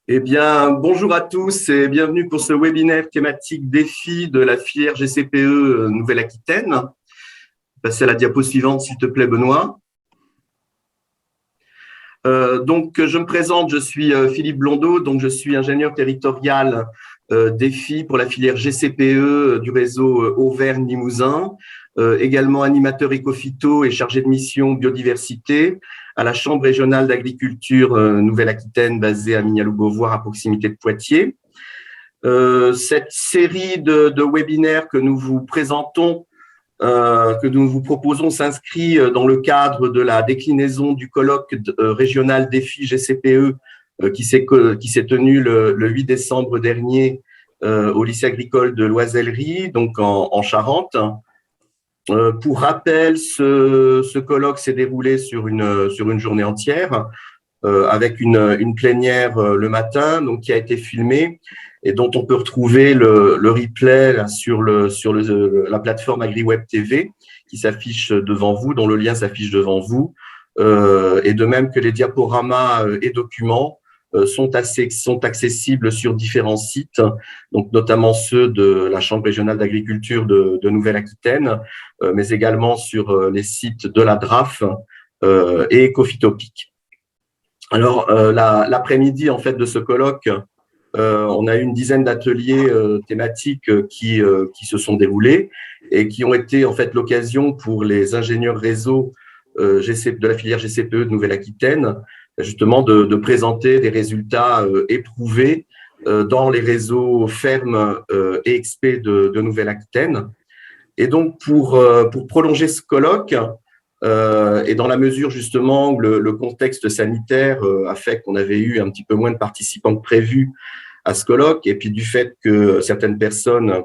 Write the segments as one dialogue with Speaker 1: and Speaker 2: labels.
Speaker 1: Eh bien, bonjour à tous et bienvenue pour ce webinaire thématique défi de la filière GCPE Nouvelle-Aquitaine. Passer à la diapo suivante, s'il te plaît, Benoît. Je me présente, je suis Philippe Blondeau, donc je suis ingénieur territorial défi pour la filière GCPE du réseau Auvergne-Limousin, également animateur éco-phyto et chargé de mission biodiversité à la Chambre régionale d'agriculture Nouvelle-Aquitaine basée à Mignaloux-Beauvoir à proximité de Poitiers. Cette série de webinaires que nous vous présentons, que nous vous proposons, s'inscrit dans le cadre de la déclinaison du colloque régional défi GCPE qui s'est tenu le 8 décembre dernier au lycée agricole de Loisellerie, donc en Charente. Pour rappel, ce colloque s'est déroulé sur une journée entière avec une plénière le matin, donc qui a été filmée et dont on peut retrouver le replay là, sur la plateforme AgriWeb TV qui s'affiche devant vous, dont le lien s'affiche devant vous, et de même que les diaporamas et documents sont accessibles sur différents sites, donc notamment ceux de la Chambre régionale d'agriculture de Nouvelle-Aquitaine, mais également sur les sites de la DRAF et Ecophytopic. Alors, l'après-midi en fait de ce colloque, on a eu une dizaine d'ateliers thématiques qui se sont déroulés et qui ont été en fait l'occasion pour les ingénieurs réseau de la filière GCPE de Nouvelle-Aquitaine justement de présenter des résultats éprouvés dans les réseaux fermes et expé de Nouvelle-Aquitaine. Et donc pour prolonger ce colloque, et dans la mesure justement où le contexte sanitaire a fait qu'on avait eu un petit peu moins de participants que prévu à ce colloque, et puis du fait que certaines personnes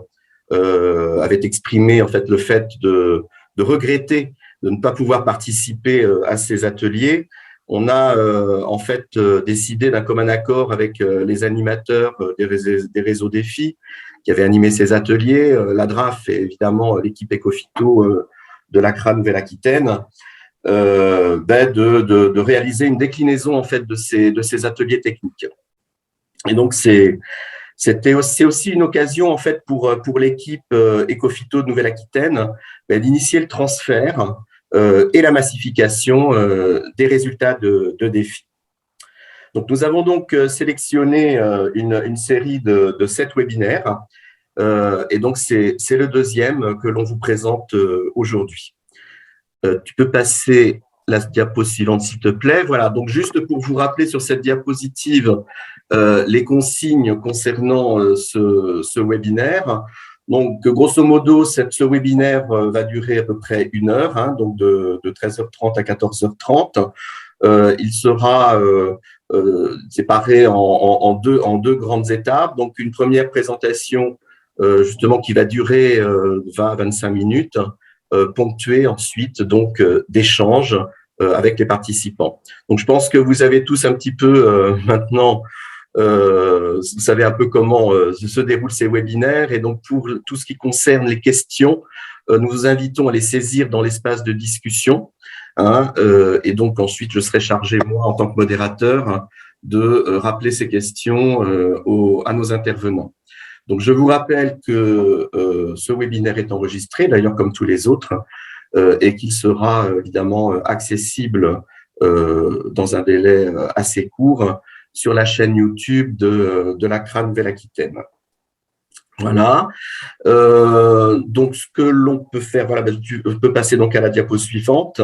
Speaker 1: avaient exprimé en fait le fait de regretter de ne pas pouvoir participer à ces ateliers, on a en fait décidé d'un commun accord avec les animateurs des réseaux défis qui avaient animé ces ateliers, la DRAF et évidemment l'équipe Ecophyto de l'ACRA Nouvelle-Aquitaine, de réaliser une déclinaison en fait de ces ateliers techniques. Et donc c'est aussi une occasion en fait pour l'équipe Ecophyto de Nouvelle-Aquitaine d'initier le transfert et la massification des résultats de défis. Donc nous avons donc sélectionné une série de 7 webinaires et donc c'est le deuxième que l'on vous présente aujourd'hui. Tu peux passer la diapo suivante, s'il te plaît. Voilà, donc juste pour vous rappeler sur cette diapositive les consignes concernant ce webinaire. Donc, grosso modo, ce webinaire va durer à peu près 1 heure, hein, donc de 13h30 à 14h30. Il sera séparé en deux grandes étapes. Donc, une première présentation justement qui va durer 20-25 minutes, ponctuée ensuite donc d'échanges avec les participants. Donc, je pense que vous avez tous un petit peu maintenant vous savez un peu comment se déroulent ces webinaires. Et donc, pour tout ce qui concerne les questions, nous vous invitons à les saisir dans l'espace de discussion. Hein, et donc, ensuite, je serai chargé, moi, en tant que modérateur, de rappeler ces questions à nos intervenants. Donc, je vous rappelle que ce webinaire est enregistré, d'ailleurs, comme tous les autres, et qu'il sera évidemment accessible dans un délai assez court sur la chaîne YouTube de l'ACRA Nouvelle-Aquitaine. Voilà. Donc, ce que l'on peut faire, voilà, tu peux passer donc à la diapo suivante.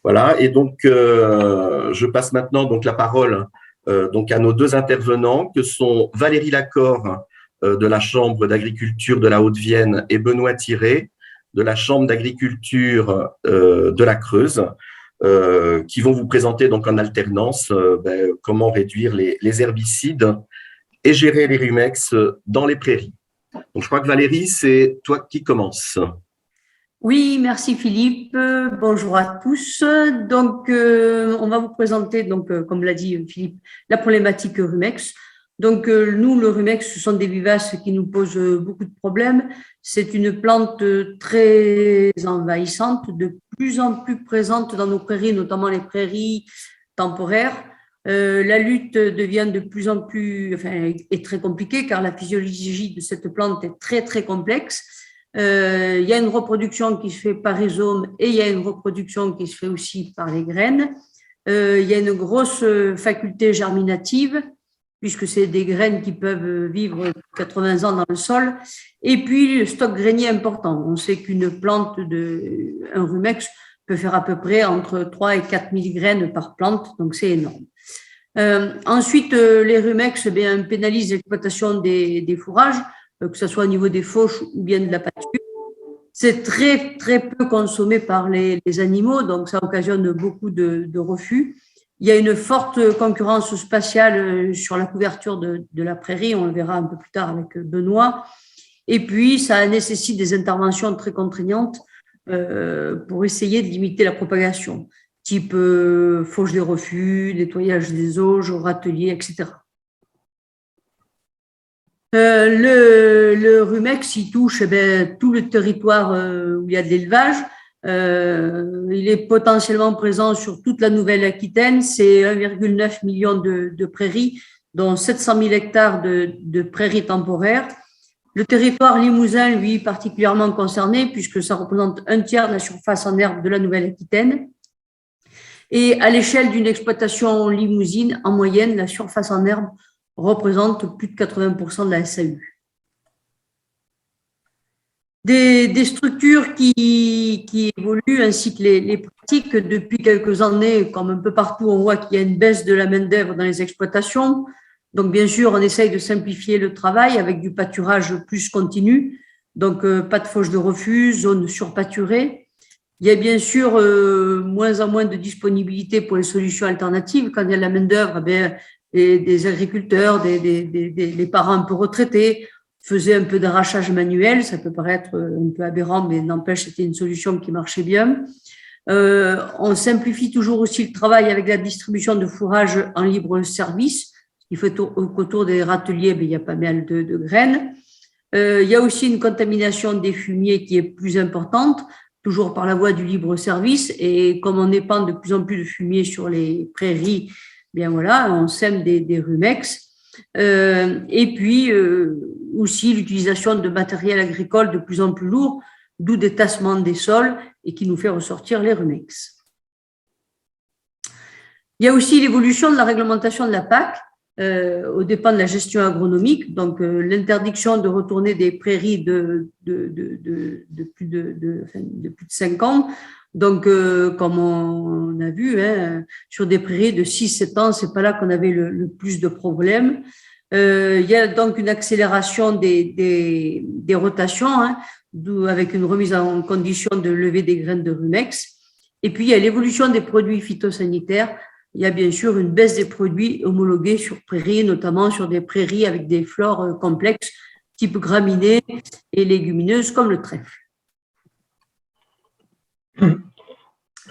Speaker 1: Voilà. Et donc, je passe maintenant donc la parole donc à nos 2 intervenants, que sont Valérie Lacor de la Chambre d'agriculture de la Haute-Vienne et Benoît Thiré de la Chambre d'agriculture de la Creuse. Qui vont vous présenter donc en alternance comment réduire les herbicides et gérer les rumex dans les prairies. Donc, je crois que Valérie, c'est toi qui commences.
Speaker 2: Oui, merci Philippe. Bonjour à tous. Donc, on va vous présenter, donc, comme l'a dit Philippe, la problématique rumex. Donc, nous, le rumex, ce sont des vivaces qui nous posent beaucoup de problèmes. C'est une plante très envahissante, de plus en plus présente dans nos prairies, notamment les prairies temporaires, La lutte devient de plus en plus, enfin, est très compliquée car la physiologie de cette plante est très, très complexe. Il y a une reproduction qui se fait par rhizome et il y a une reproduction qui se fait aussi par les graines. Il y a une grosse faculté germinative, puisque c'est des graines qui peuvent vivre 80 ans dans le sol. Et puis, le stock grainier important. On sait qu'une plante, un rumex, peut faire à peu près entre 3 et 4 000 graines par plante, donc c'est énorme. Ensuite, les rumex pénalisent l'exploitation des fourrages, que ce soit au niveau des fauches ou bien de la pâture. C'est très, très peu consommé par les animaux, donc ça occasionne beaucoup de refus. Il y a une forte concurrence spatiale sur la couverture de la prairie, on le verra un peu plus tard avec Benoît. Et puis, ça nécessite des interventions très contraignantes pour essayer de limiter la propagation, type fauche des refus, nettoyage des auges, râteliers, etc. Le rumex, il touche tout le territoire où il y a de l'élevage. Il est potentiellement présent sur toute la Nouvelle-Aquitaine. C'est 1,9 million de prairies, dont 700 000 hectares de prairies temporaires. Le territoire limousin, lui, particulièrement concerné, puisque ça représente un tiers de la surface en herbe de la Nouvelle-Aquitaine. Et à l'échelle d'une exploitation limousine, en moyenne, la surface en herbe représente plus de 80% de la SAU. Des structures qui évoluent ainsi que les pratiques depuis quelques années, comme un peu partout, on voit qu'il y a une baisse de la main-d'œuvre dans les exploitations. Donc, bien sûr, on essaye de simplifier le travail avec du pâturage plus continu. Donc, pas de fauche de refus, zone surpâturée. Il y a bien sûr moins en moins de disponibilité pour les solutions alternatives. Quand il y a de la main-d'œuvre, des agriculteurs, des parents un peu retraités faisaient un peu d'arrachage manuel. Ça peut paraître un peu aberrant, mais n'empêche, c'était une solution qui marchait bien. On simplifie toujours aussi le travail avec la distribution de fourrage en libre service. Il faut qu'autour des râteliers, il y a pas mal de graines. Il y a aussi une contamination des fumiers qui est plus importante, toujours par la voie du libre service. Et comme on épand de plus en plus de fumier sur les prairies, bien voilà, on sème des rumex. Et puis aussi l'utilisation de matériel agricole de plus en plus lourd, d'où des tassements des sols et qui nous fait ressortir les rumex. Il y a aussi l'évolution de la réglementation de la PAC aux dépens de la gestion agronomique, donc l'interdiction de retourner des prairies de plus de 5 ans. Donc, comme on a vu, sur des prairies de 6-7 ans, c'est pas là qu'on avait le plus de problèmes. Il y a donc une accélération des rotations, avec une remise en condition de lever des graines de rumex. Et puis, il y a l'évolution des produits phytosanitaires. Il y a bien sûr une baisse des produits homologués sur prairies, notamment sur des prairies avec des flores complexes, type graminées et légumineuses comme le trèfle.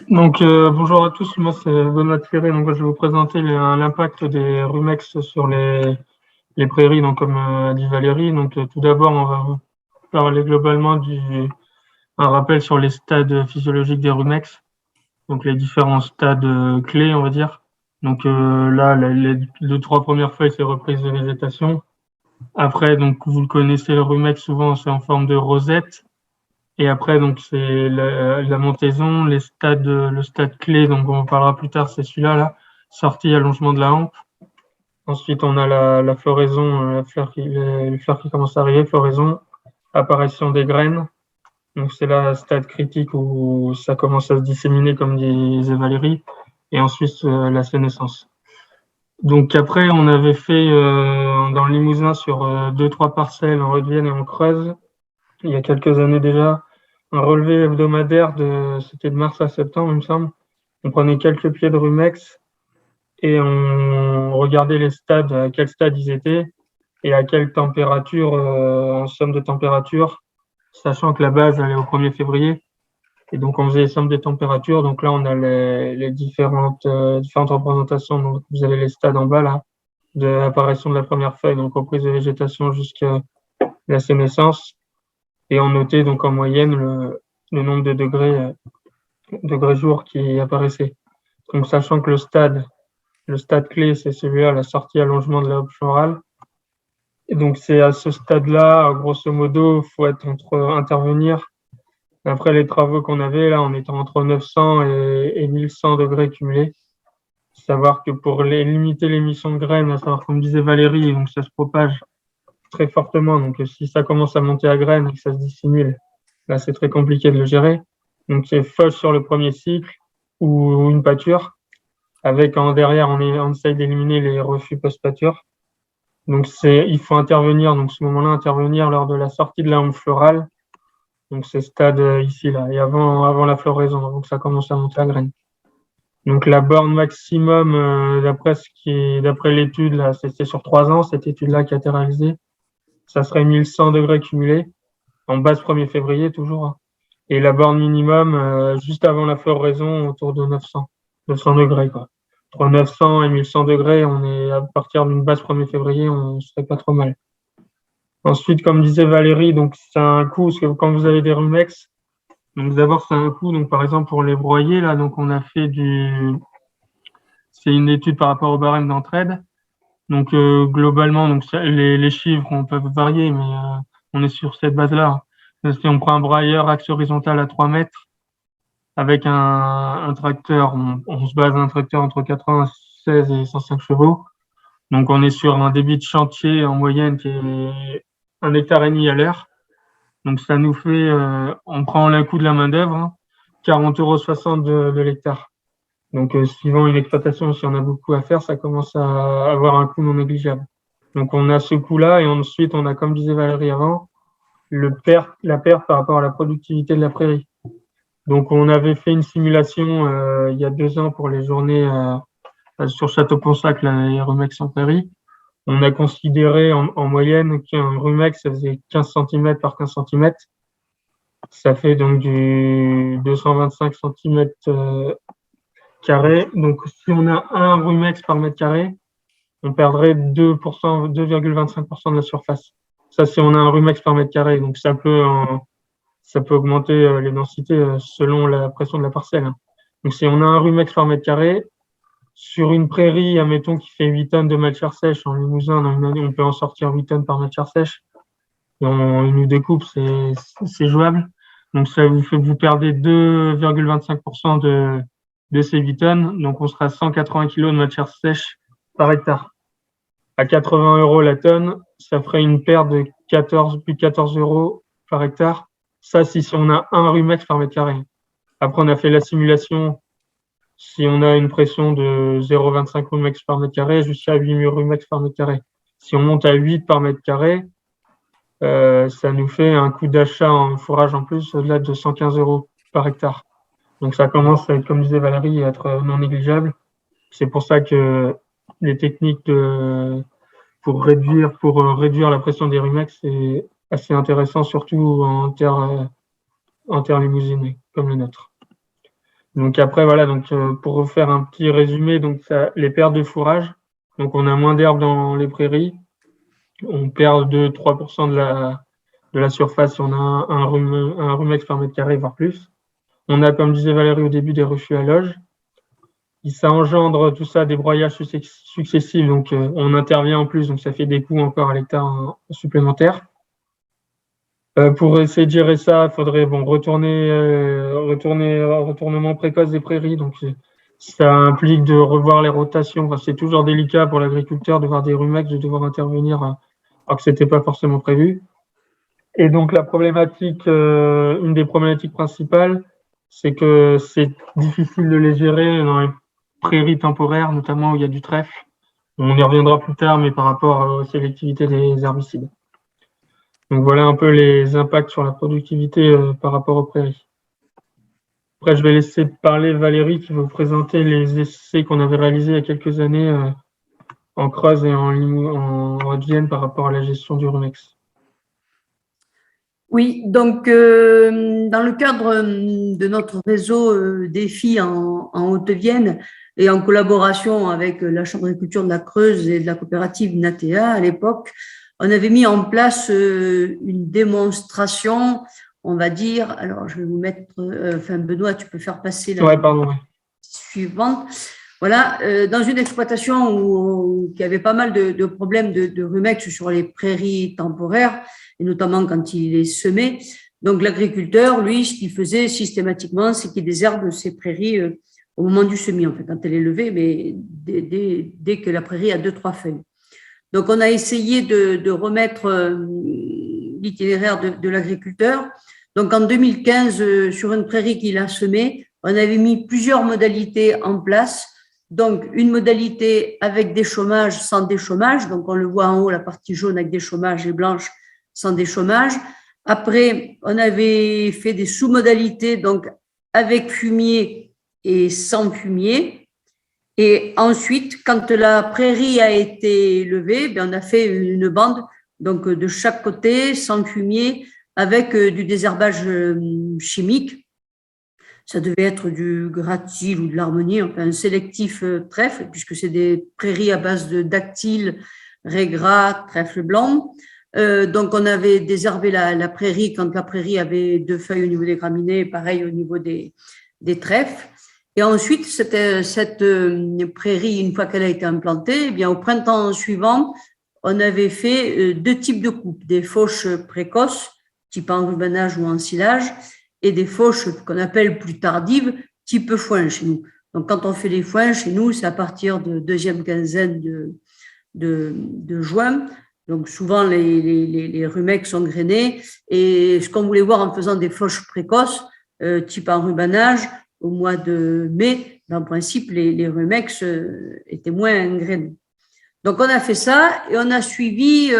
Speaker 3: Donc, bonjour à tous, moi c'est Benoît Ferré, donc je vais vous présenter l'impact des rumex sur les prairies, donc comme a dit Valérie. Donc, tout d'abord, on va vous parler globalement un rappel sur les stades physiologiques des rumex, donc les différents stades clés, on va dire. Donc là, les 2-3 premières feuilles, c'est reprise de végétation. Après, donc vous le connaissez, le rumex, souvent c'est en forme de rosette. Et après, donc c'est la montaison, le stade clé, donc on en parlera plus tard, c'est celui-là, là, sortie, allongement de la hampe. Ensuite, on a la floraison, les fleurs qui commencent à arriver, floraison, apparition des graines. Donc c'est là, stade critique où ça commence à se disséminer, comme disait Valérie. Et ensuite, la sénescence. Donc après, on avait fait dans le Limousin sur 2-3 parcelles en Haute-Vienne et en Creuse, il y a quelques années déjà, un relevé hebdomadaire c'était de mars à septembre, il me semble. On prenait quelques pieds de rumex et on regardait les stades, à quel stade ils étaient et à quelle température, en somme de température, sachant que la base elle est au 1er février. Et donc, on faisait les sommes des températures. Donc là, on a les différentes représentations. Donc, vous avez les stades en bas, là, de l'apparition de la première feuille, donc reprise de végétation jusqu'à la sénescence. Et on notait donc en moyenne le nombre de degrés jour qui apparaissait. Donc, sachant que le stade Le stade clé, c'est celui-là, la sortie allongement de la haute florale. Et donc, c'est à ce stade-là, grosso modo, il faut intervenir. Après les travaux qu'on avait, là, on était entre 900 et 1100 degrés cumulés. Savoir que pour limiter l'émission de graines, à savoir, comme disait Valérie, donc ça se propage très fortement. Donc, si ça commence à monter à graines et que ça se dissimule, là, c'est très compliqué de le gérer. Donc, c'est fauche sur le premier cycle ou une pâture. Avec en derrière, on essaye d'éliminer les refus post-pâture. Donc, il faut intervenir, donc ce moment-là, intervenir lors de la sortie de la hampe florale. Donc, c'est stade ici, là, et avant la floraison, donc ça commence à monter à graines. Donc, la borne maximum, d'après l'étude, là, c'était sur 3 ans, cette étude-là qui a été réalisée. Ça serait 1100 degrés cumulés, en base 1er février, toujours. Hein. Et la borne minimum, juste avant la floraison, autour de 900 degrés, quoi. Entre 900 et 1100 degrés, on est à partir d'une base 1er février, on serait pas trop mal. Ensuite, comme disait Valérie, donc c'est un coût, parce que quand vous avez des rumex, donc d'abord c'est un coût, donc par exemple pour les broyer, là, donc on a fait c'est une étude par rapport au barème d'entraide. Donc globalement, donc les chiffres peuvent varier, mais on est sur cette base-là. Si on prend un broyeur axe horizontal à 3 mètres, avec un tracteur, on se base un tracteur entre 96 et 105 chevaux. Donc, on est sur un débit de chantier en moyenne qui est 1,5 hectare à l'heure. Donc, ça nous fait, on prend le coût de la main-d'œuvre, hein, 40,60 € de l'hectare. Donc, suivant une exploitation, si on a beaucoup à faire, ça commence à avoir un coût non négligeable. Donc, on a ce coût-là et ensuite, on a, comme disait Valérie avant, la perte par rapport à la productivité de la prairie. Donc, on avait fait une simulation il y a 2 ans pour les journées sur Château-Ponsac, les rumex en prairie. On a considéré en moyenne qu'un rumex, ça faisait 15 cm par 15 cm. Ça fait donc du 225 cm carrés. Donc, si on a un rumex par mètre carré, on perdrait 2,25% de la surface. Ça, si on a un rumex par mètre carré. Donc, ça peut augmenter les densités selon la pression de la parcelle. Donc, si on a un rumex par mètre carré, sur une prairie, admettons, qui fait 8 tonnes de matière sèche en Limousin, dans une année, on peut en sortir 8 tonnes par matière sèche. Une ou deux coupes, c'est jouable. Donc, ça vous perdez 2,25% de ces 8 tonnes. Donc, on sera à 180 kg de matière sèche par hectare. À 80 € la tonne, ça ferait une perte de plus de 14 € par hectare. Ça, si on a un rumex par mètre carré. Après, on a fait la simulation. Si on a une pression de 0,25 rumex par mètre carré, jusqu'à 8 rumex par mètre carré. Si on monte à 8 par mètre carré, ça nous fait un coût d'achat en fourrage en plus au-delà de 115 € par hectare. Donc ça commence à être, comme disait Valérie, à être non négligeable. C'est pour ça que les techniques pour réduire la pression des rumex, c'est assez intéressant, surtout en terre limousinée, comme le nôtre. Donc après, voilà, donc pour refaire un petit résumé, donc les pertes de fourrage, donc on a moins d'herbe dans les prairies, on perd 2-3% de la surface si on a un rumex par mètre carré, voire plus. On a, comme disait Valérie au début, des refus à loge. Ça engendre tout ça des broyages successifs, donc on intervient en plus, donc ça fait des coûts encore à l'hectare supplémentaires. Pour essayer de gérer ça, il faudrait retournement précoce des prairies, donc ça implique de revoir les rotations. Enfin, c'est toujours délicat pour l'agriculteur de voir des rumex, de devoir intervenir alors que c'était pas forcément prévu. Et donc la problématique, une des problématiques principales, c'est que c'est difficile de les gérer dans les prairies temporaires, notamment où il y a du trèfle. On y reviendra plus tard, mais par rapport à la sélectivité des herbicides. Donc voilà un peu les impacts sur la productivité par rapport aux prairies. Après, je vais laisser parler Valérie qui va vous présenter les essais qu'on avait réalisés il y a quelques années en Creuse et en Haute-Vienne par rapport à la gestion du rumex.
Speaker 2: Oui, donc dans le cadre de notre réseau défi en Haute-Vienne et en collaboration avec la Chambre d'agriculture de la Creuse et de la coopérative Natea à l'époque, on avait mis en place une démonstration, on va dire, alors je vais vous mettre, Benoît, tu peux faire passer la suivante. Voilà, dans une exploitation qui avait pas mal de problèmes de rumex sur les prairies temporaires, et notamment quand il est semé. Donc, l'agriculteur, lui, ce qu'il faisait systématiquement, c'est qu'il désherbe ses prairies au moment du semis, en fait, quand elle est levée, mais dès que la prairie a 2-3 feuilles. Donc, on a essayé de remettre l'itinéraire de l'agriculteur. Donc, en 2015, sur une prairie qu'il a semée, on avait mis plusieurs modalités en place. Donc, une modalité avec déchômage, sans déchômage. Donc, on le voit en haut, la partie jaune avec déchômage et blanche sans déchômage. Après, on avait fait des sous-modalités, donc avec fumier et sans fumier. Et ensuite, quand la prairie a été levée, on a fait une bande, donc de chaque côté, sans fumier, avec du désherbage chimique. Ça devait être du gratte-ciel ou de l'harmonie, enfin un sélectif trèfle, puisque c'est des prairies à base de dactyle, raies-gras, trèfle blanc. Donc, on avait désherbé la prairie quand la prairie avait 2 feuilles au niveau des graminées, pareil au niveau des trèfles. Et ensuite, cette prairie, une fois qu'elle a été implantée, eh bien, au printemps suivant, on avait fait 2 types de coupes, des fauches précoces, type enrubanage ou ensilage, et des fauches qu'on appelle plus tardives, type foin chez nous. Donc, quand on fait les foins chez nous, c'est à partir de deuxième quinzaine de juin. Donc, souvent, les rumex sont grainés. Et ce qu'on voulait voir en faisant des fauches précoces, type enrubanage, au mois de mai, en principe, les rumex étaient moins grainés. Donc, on a fait ça et on a suivi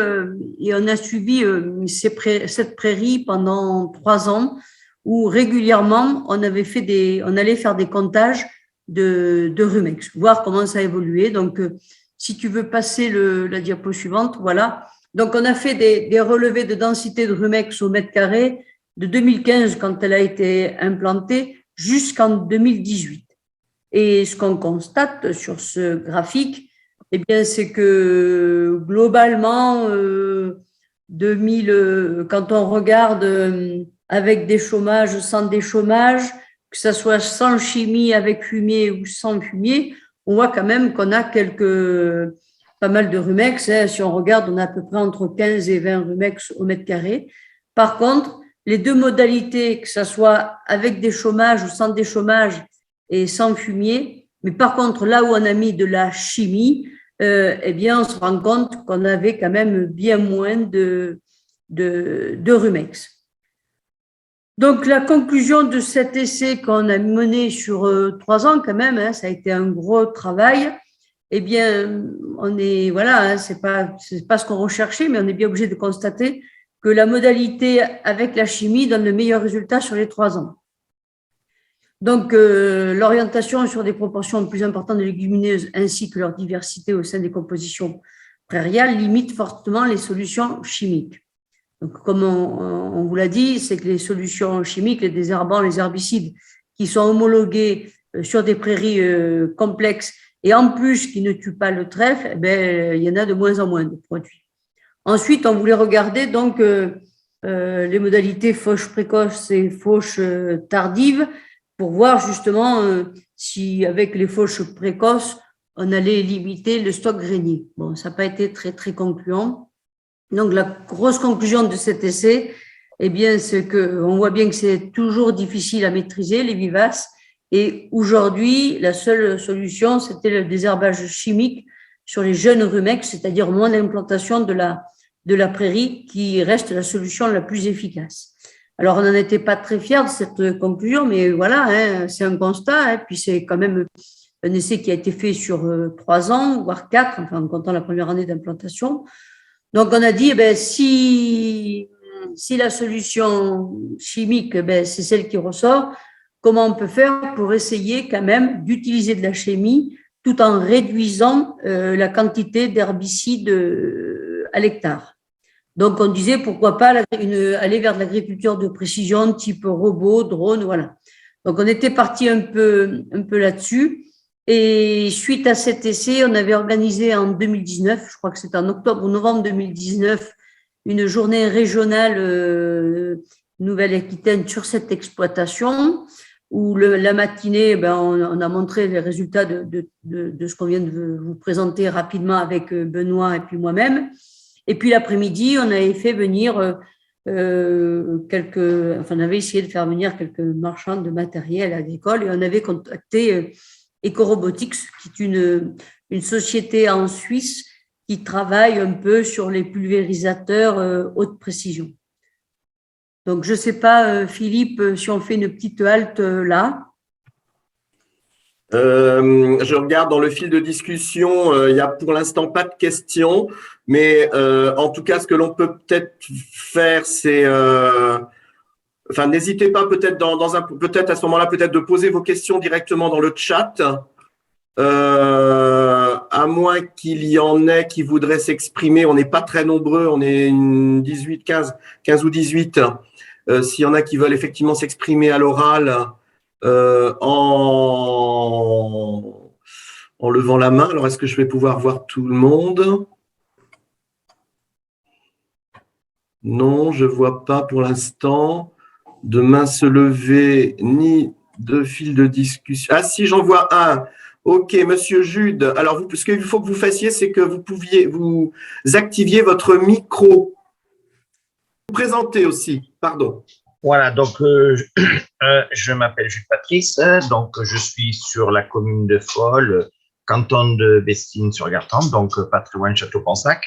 Speaker 2: cette prairie pendant 3 ans où régulièrement, on allait faire des comptages de rumex, voir comment ça évoluait. Donc, si tu veux passer la diapo suivante, voilà. Donc, on a fait des relevés de densité de rumex au mètre carré de 2015, quand elle a été implantée, jusqu'en 2018. Et ce qu'on constate sur ce graphique, eh bien, c'est que globalement, quand on regarde avec déchômage, sans déchômage, que ça soit sans chimie, avec fumier ou sans fumier, on voit quand même qu'on a pas mal de rumex. Si on regarde, on a à peu près entre 15 et 20 rumex au mètre carré. Par contre, les 2 modalités, que ça soit avec déchômage ou sans déchômage et sans fumier, mais par contre, là où on a mis de la chimie, eh bien, on se rend compte qu'on avait quand même bien moins de rumex. Donc, la conclusion de cet essai qu'on a mené sur 3 ans quand même, ça a été un gros travail. Eh bien, c'est pas ce qu'on recherchait, mais on est bien obligé de constater que la modalité avec la chimie donne le meilleur résultat sur les 3 ans. Donc, l'orientation sur des proportions plus importantes de légumineuses ainsi que leur diversité au sein des compositions prairiales limite fortement les solutions chimiques. Donc, comme on vous l'a dit, c'est que les solutions chimiques, les désherbants, les herbicides qui sont homologués sur des prairies complexes et en plus qui ne tuent pas le trèfle, il y en a de moins en moins de produits. Ensuite, on voulait regarder donc les modalités fauche précoce et fauche tardive pour voir justement si avec les fauches précoces, on allait limiter le stock grainier. Bon, ça n'a pas été très, très concluant. Donc, la grosse conclusion de cet essai, eh bien, c'est qu'on voit bien que c'est toujours difficile à maîtriser, les vivaces. Et aujourd'hui, la seule solution, c'était le désherbage chimique sur les jeunes rumex, c'est-à-dire moins d'implantation de la prairie, qui reste la solution la plus efficace. Alors, on n'en était pas très fiers de cette conclusion, mais voilà, c'est un constat. Puis c'est quand même un essai qui a été fait sur 3 ans, voire 4, enfin, en comptant la première année d'implantation. Donc, on a dit, si la solution chimique, c'est celle qui ressort, comment on peut faire pour essayer quand même d'utiliser de la chimie tout en réduisant la quantité d'herbicides à l'hectare. Donc, on disait pourquoi pas aller vers de l'agriculture de précision type robot, drone, voilà. Donc, on était parti un peu là-dessus. Et suite à cet essai, on avait organisé en 2019, je crois que c'était en octobre ou novembre 2019, une journée régionale Nouvelle-Aquitaine sur cette exploitation. où la matinée, on a montré les résultats de ce qu'on vient de vous présenter rapidement avec Benoît et puis moi-même. Et puis l'après-midi, on avait fait venir on avait essayé de faire venir quelques marchands de matériel agricole et on avait contacté Ecorobotics, qui est une société en Suisse qui travaille un peu sur les pulvérisateurs haute précision. Donc, je ne sais pas, Philippe, si on fait une petite halte là.
Speaker 1: Je regarde dans le fil de discussion, il n'y a pour l'instant pas de questions, mais en tout cas, ce que l'on peut peut-être faire, c'est, n'hésitez pas peut-être peut-être à ce moment-là, peut-être de poser vos questions directement dans le chat, à moins qu'il y en ait qui voudraient s'exprimer. On n'est pas très nombreux, on est une 15 ou 18. S'il y en a qui veulent effectivement s'exprimer à l'oral, en levant la main. Alors, est-ce que je vais pouvoir voir tout le monde? Non, je ne vois pas pour l'instant de main se lever ni de fil de discussion. Ah si, j'en vois un. Ok, Monsieur Jude. Alors, ce qu'il faut que vous fassiez, c'est que vous activiez votre micro. Vous présentez aussi, pardon.
Speaker 4: Voilà, donc je m'appelle Jules Patrice, donc je suis sur la commune de Folle, canton de Bestines-sur-Gartempe, donc pas très loin de Château-Pensac.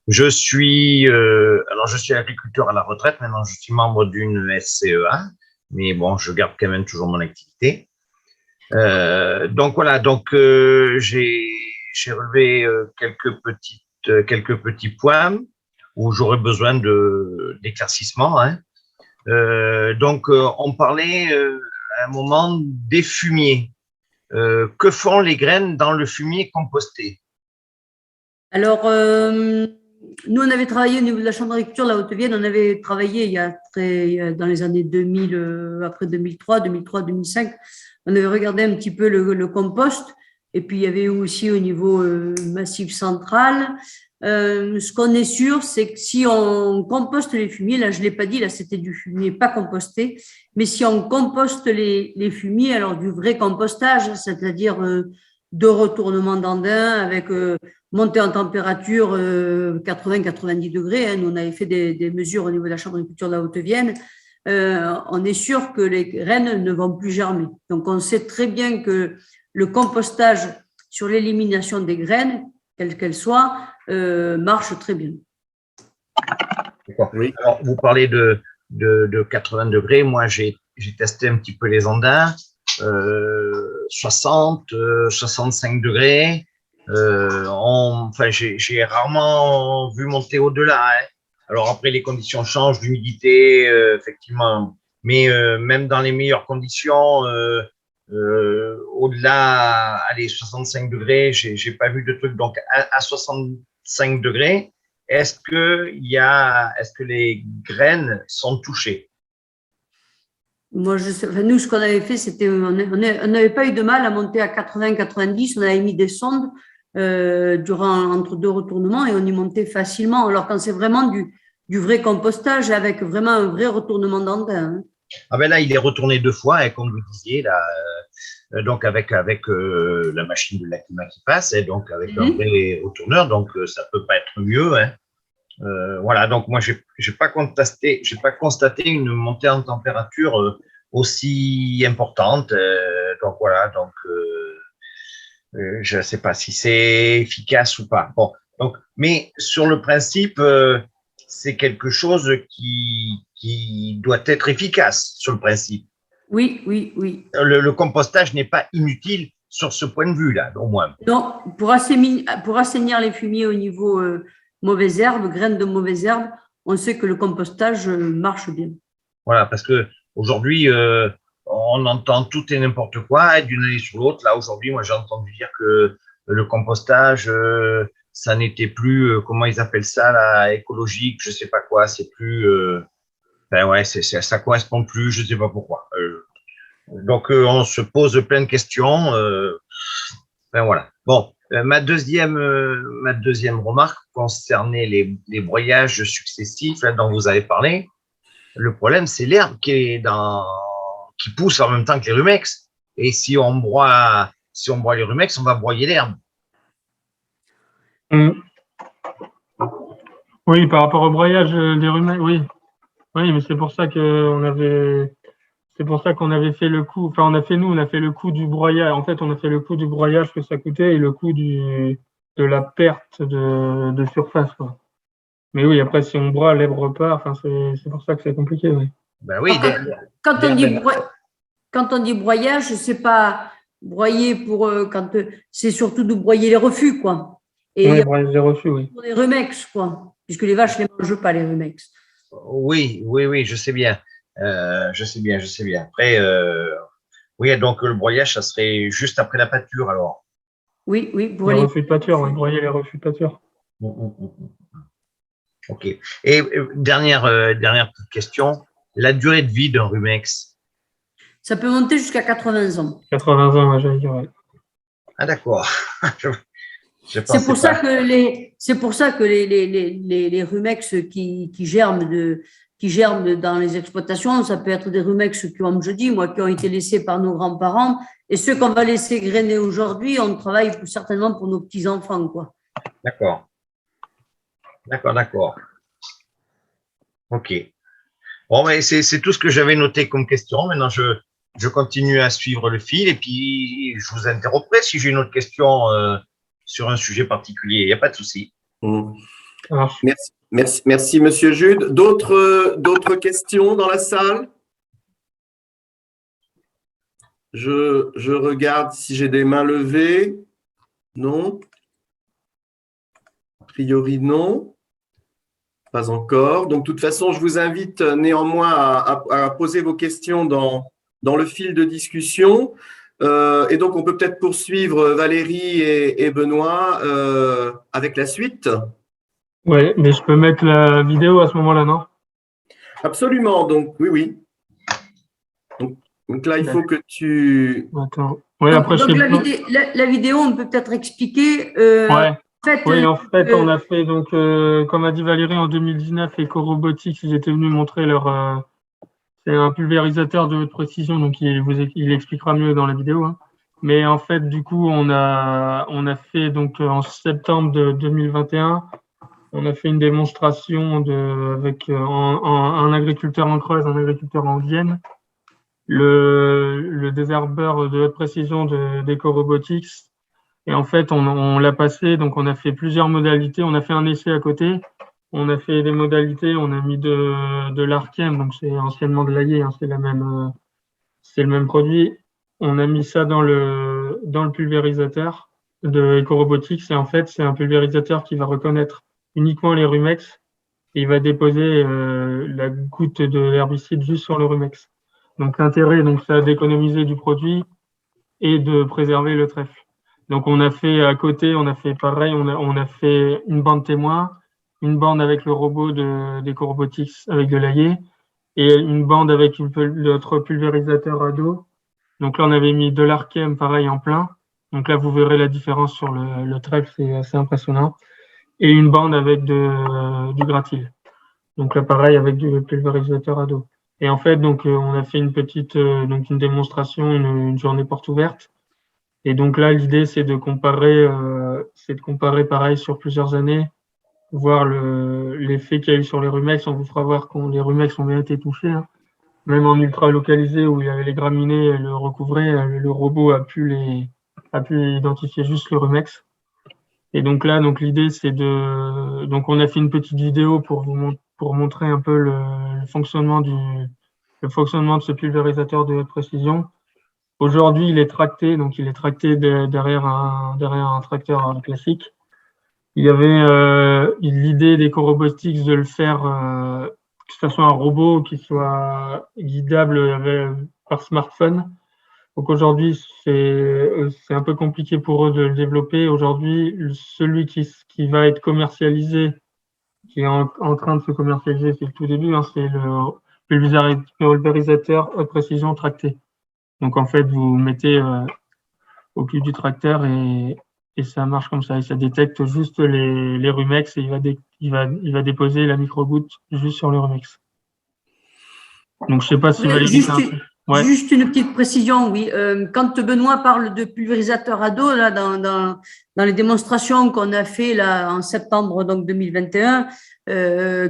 Speaker 4: Je suis agriculteur à la retraite, maintenant je suis membre d'une SCEA, mais bon, je garde quand même toujours mon activité. Donc voilà, j'ai relevé quelques petits points où j'aurais besoin d'éclaircissement. On parlait à un moment des fumiers. Que font les graines dans le fumier composté?
Speaker 2: Alors, nous, on avait travaillé au niveau de la Chambre d'agriculture de la Haute-Vienne, on avait travaillé dans les années 2000, après 2003, 2005, on avait regardé un petit peu le compost, et puis il y avait aussi au niveau Massif Central. Ce qu'on est sûr, c'est que si on composte les fumiers, là je ne l'ai pas dit, là c'était du fumier pas composté, mais si on composte les fumiers, alors du vrai compostage, c'est-à-dire de retournement d'andin avec montée en température 80-90 degrés, nous on avait fait des mesures au niveau de la Chambre d'agriculture de la Haute-Vienne, on est sûr que les graines ne vont plus germer. Donc on sait très bien que le compostage sur l'élimination des graines, quelles qu'elles soient, marche très bien.
Speaker 4: Oui. Alors, vous parlez de 80 degrés. Moi, j'ai testé un petit peu les andins, 60, 65 degrés. J'ai rarement vu monter au-delà. Alors après, les conditions changent, l'humidité, effectivement. Mais même dans les meilleures conditions, au-delà, allez, 65 degrés, j'ai pas vu de truc. Donc, à 65 degrés, est-ce que les graines sont touchées?
Speaker 2: Moi, nous, ce qu'on avait fait, c'était, on n'avait pas eu de mal à monter à 80-90. On avait mis des sondes entre deux retournements et on y montait facilement. Alors, quand c'est vraiment du vrai compostage avec vraiment un vrai retournement d'andin.
Speaker 4: Ah ben là, il est retourné 2 fois, comme vous disiez, là, donc avec la machine de l'Aclima qui passe, donc avec un vrai retourneur, donc ça peut pas être mieux. Voilà, donc moi, j'ai pas constaté une montée en température aussi importante. Donc voilà, je ne sais pas si c'est efficace ou pas. Bon, donc, mais sur le principe, c'est quelque chose qui doit être efficace sur le principe.
Speaker 2: Oui.
Speaker 4: Le compostage n'est pas inutile sur ce point de vue-là, au moins.
Speaker 2: Non, pour assainir les fumiers au niveau mauvaises herbes, graines de mauvaises herbes, on sait que le compostage marche bien. Voilà,
Speaker 4: parce que aujourd'hui, on entend tout et n'importe quoi d'une année sur l'autre. Là, aujourd'hui, moi, j'ai entendu dire que le compostage, ça n'était plus, comment ils appellent ça, là, écologique, je sais pas quoi, c'est plus, ça correspond plus, je sais pas pourquoi. Donc, on se pose plein de questions. Voilà. Bon, ma deuxième remarque concernait les broyages successifs là, dont vous avez parlé. Le problème, c'est l'herbe qui est dans qui poussent en même temps que les rumex. Et si on broie les rumex, on va broyer l'herbe.
Speaker 3: Oui, par rapport au broyage des rumex, oui. Oui, mais c'est pour ça qu'on avait fait le coût. Enfin, on a fait le coût du broyage. En fait, on a fait le coût du broyage que ça coûtait et le coût de la perte de surface, quoi. Mais oui, après, si on broie, l'herbe repart. Enfin, c'est pour ça que c'est compliqué, oui.
Speaker 4: Ben oui.
Speaker 2: Quand on dit broyage, c'est pas broyer pour c'est surtout de broyer les refus, quoi. Et
Speaker 3: Oui, broyage des refus, oui.
Speaker 2: pour les rumex, quoi, puisque les vaches ne les mangent pas, les rumex.
Speaker 4: Oui, je sais bien. Je sais bien. Après, oui, donc le broyage, ça serait juste après la pâture, alors.
Speaker 2: Oui, pour
Speaker 3: Les
Speaker 2: les
Speaker 3: refus de pâture, oui, broyer les refus de pâture.
Speaker 4: Ok. Et dernière petite question, la durée de vie d'un rumex?
Speaker 2: Ça peut monter jusqu'à 80 ans.
Speaker 3: 80 ans, j'allais dire, ouais.
Speaker 4: Ah, d'accord.
Speaker 2: C'est pour ça que les rumex qui germent dans les exploitations, ça peut être des rumex qui ont été laissés par nos grands-parents, et ceux qu'on va laisser grainer aujourd'hui, on travaille certainement pour nos petits-enfants, quoi.
Speaker 4: D'accord. Ok. Bon, mais c'est tout ce que j'avais noté comme question. Maintenant, je continue à suivre le fil et puis je vous interrogerai si j'ai une autre question sur un sujet particulier. Il n'y a pas de souci.
Speaker 1: Merci, Monsieur Jude. D'autres questions dans la salle? Je regarde si j'ai des mains levées. Non? A priori, non. Pas encore. Donc, de toute façon, je vous invite néanmoins à poser vos questions dans le fil de discussion. Et donc, on peut peut-être poursuivre Valérie et Benoît avec la suite.
Speaker 3: Oui, mais je peux mettre la vidéo à ce moment-là, non?
Speaker 1: Absolument. Donc, oui. Donc là, il faut que tu…
Speaker 3: Attends. Ouais, après,
Speaker 2: donc la vidéo, on peut peut-être expliquer…
Speaker 3: Ouais. En fait, on a fait, donc, comme a dit Valérie, en 2019, EcoRobotics, ils étaient venus montrer leur… c'est un pulvérisateur de haute précision, donc il expliquera mieux dans la vidéo, hein. Mais en fait, du coup, on a fait, donc, en septembre de 2021, on a fait une démonstration avec un agriculteur en Creuse, un agriculteur en Vienne, le désherbeur de haute précision d'EcoRobotics. Et en fait, on l'a passé, donc on a fait plusieurs modalités. On a fait un essai à côté. On a fait des modalités, on a mis de l'Archem, donc c'est anciennement de l'Aillé, hein, c'est le même produit. On a mis ça dans le pulvérisateur de EcoRobotics. Et en fait, c'est un pulvérisateur qui va reconnaître uniquement les rumex. Et il va déposer la goutte de l'herbicide juste sur le rumex. Donc l'intérêt, ça d'économiser du produit et de préserver le trèfle. Donc on a fait à côté, on a fait pareil, on a fait une bande témoin, une bande avec le robot d'EcoRobotics avec de l'Aillé et une bande avec notre pulvérisateur à dos. Donc là on avait mis de l'Archem pareil en plein. Donc là vous verrez la différence sur le trèfle, c'est assez impressionnant. Et une bande avec du gratil. Donc là pareil avec du pulvérisateur à dos. Et en fait donc on a fait une petite une démonstration, une journée porte ouverte. Et donc là, l'idée, c'est de comparer pareil sur plusieurs années, voir l'effet qu'il y a eu sur les rumex. On vous fera voir quand les rumex ont bien été touchés, hein. Même en ultra localisé où il y avait les graminées le recouvraient, le robot a pu identifier juste le rumex. Et donc là, l'idée, c'est donc on a fait une petite vidéo pour montrer un peu le fonctionnement de ce pulvérisateur de haute précision. Aujourd'hui, il est tracté, donc il est tracté derrière un tracteur classique. Il y avait l'idée d'EcoRobotics de le faire, que ce soit un robot qui soit guidable par smartphone. Donc aujourd'hui, c'est un peu compliqué pour eux de le développer. Aujourd'hui, celui qui va être commercialisé, qui est en train de se commercialiser, c'est le tout début, hein, c'est le pulvérisateur haute précision tracté. Donc en fait, vous mettez au cul du tracteur et ça marche comme ça. Et ça détecte juste les rumex et il va déposer la micro-goutte juste sur le rumex. Donc je sais pas si Valérie… Ouais.
Speaker 2: Juste une petite précision, oui. Quand Benoît parle de pulvérisateur à dos, là, dans les démonstrations qu'on a fait là en septembre donc 2021,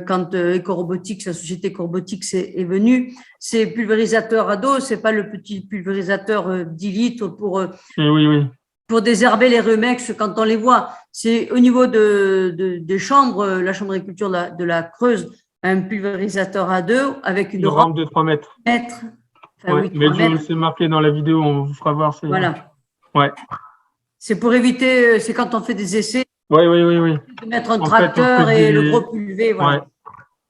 Speaker 2: quand Ecorobotics, la société Ecorobotics est venue, c'est pulvérisateur à dos, c'est pas le petit pulvérisateur 10 litres
Speaker 3: Et oui, oui.
Speaker 2: pour désherber les rumex quand on les voit. C'est au niveau des chambres, la chambre d'agriculture de la Creuse, un pulvérisateur à deux avec une rampe
Speaker 3: de 3 mètres.
Speaker 2: Enfin,
Speaker 3: Ouais,
Speaker 2: oui,
Speaker 3: mais
Speaker 2: 3 mètres.
Speaker 3: c'est marqué dans la vidéo, on vous fera voir.
Speaker 2: Voilà.
Speaker 3: Ouais.
Speaker 2: C'est pour éviter, c'est quand on fait des essais,
Speaker 3: Oui, oui, oui, oui.
Speaker 2: de mettre un
Speaker 3: En
Speaker 2: tracteur
Speaker 3: fait,
Speaker 2: et le gros pulvé, voilà.
Speaker 3: Ouais.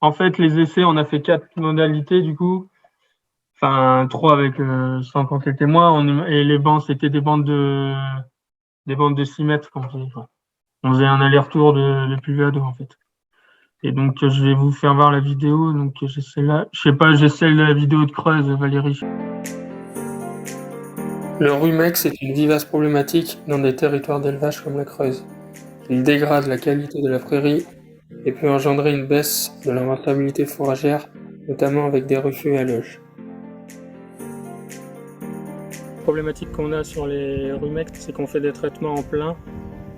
Speaker 3: En fait, les essais, on a fait 4 modalités du coup. Enfin, 3 avec sans compter le témoin. Et les bancs, c'était des bandes de 6 mètres. On faisait un aller-retour de pulvé à dos en fait. Et donc, je vais vous faire voir la vidéo. Donc, j'ai celle-là. Je sais pas, j'ai celle de la vidéo de Creuse, Valérie.
Speaker 5: Le rumex est une vivace problématique dans des territoires d'élevage comme la Creuse. Il dégrade la qualité de la prairie et peut engendrer une baisse de la rentabilité fourragère, notamment avec des refus à l'auge.
Speaker 3: La problématique qu'on a sur les rumex, c'est qu'on fait des traitements en plein,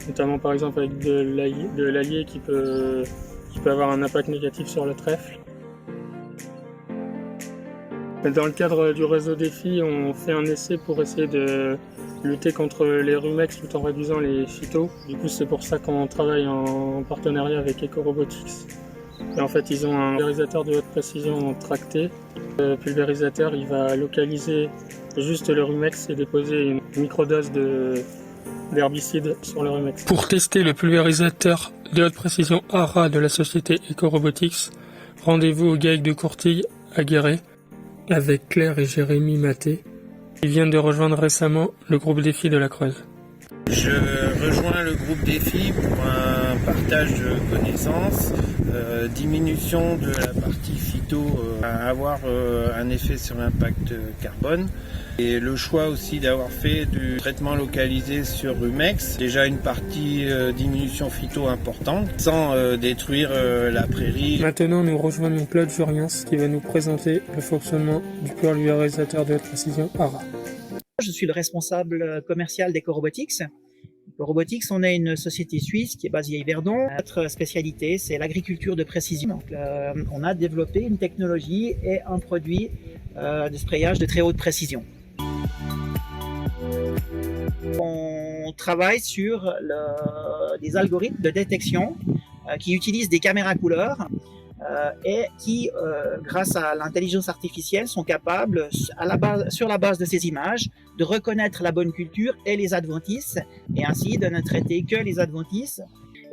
Speaker 3: notamment par exemple avec de l'allier qui peut avoir un impact négatif sur le trèfle. Dans le cadre du réseau défi, on fait un essai pour essayer de lutter contre les rumex tout en réduisant les phytos. Du coup, c'est pour ça qu'on travaille en partenariat avec Ecorobotics. Et en fait, ils ont un pulvérisateur de haute précision tracté. Le pulvérisateur, il va localiser juste le rumex et déposer une microdose d'herbicide sur le rumex. Pour tester le pulvérisateur de haute précision ARA de la société Ecorobotics, rendez-vous au GAEC de Courtille à Guéret avec Claire et Jérémy Maté. Ils viennent de rejoindre récemment le groupe défi de la Creuse.
Speaker 6: Je rejoins le groupe défi pour un partage de connaissances, diminution de la partie phyto, à avoir un effet sur l'impact carbone. Et le choix aussi d'avoir fait du traitement localisé sur rumex, déjà une partie diminution phyto importante, sans détruire la prairie.
Speaker 5: Maintenant, nous rejoignons Claude Juriens qui va nous présenter le fonctionnement du pulvérisateur de haute précision ARA.
Speaker 7: Je suis le responsable commercial d'Ecorobotics. Ecorobotics, on est une société suisse qui est basée à Yverdon. Notre spécialité, c'est l'agriculture de précision. Donc, on a développé une technologie et un produit de sprayage de très haute précision. On travaille sur des algorithmes de détection qui utilisent des caméras couleurs et qui, grâce à l'intelligence artificielle, sont capables, sur la base de ces images, de reconnaître la bonne culture et les adventices, et ainsi de ne traiter que les adventices.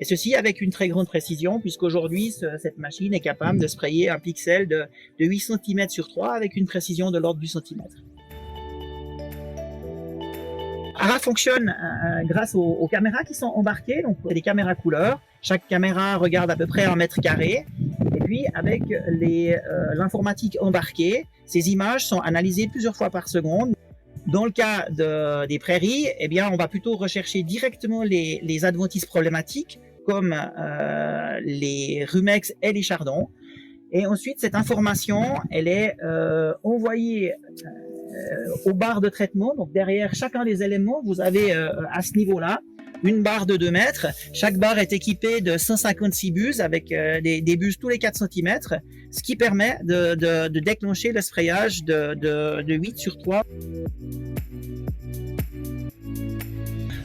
Speaker 7: Et ceci avec une très grande précision, puisqu'aujourd'hui, cette machine est capable de sprayer un pixel de 8 cm sur 3 avec une précision de l'ordre du centimètre. ARA fonctionne grâce aux caméras qui sont embarquées, donc des caméras couleurs. Chaque caméra regarde à peu près 1 mètre carré. Et puis, avec l'informatique embarquée, ces images sont analysées plusieurs fois par seconde. Dans le cas des prairies, eh bien, on va plutôt rechercher directement les adventices problématiques, comme les rumex et les chardons. Et ensuite, cette information, elle est envoyée aux barres de traitement. Donc, derrière chacun des éléments, vous avez à ce niveau-là une barre de 2 mètres. Chaque barre est équipée de 156 buses avec des buses tous les 4 cm, ce qui permet de déclencher le sprayage de 8 sur 3.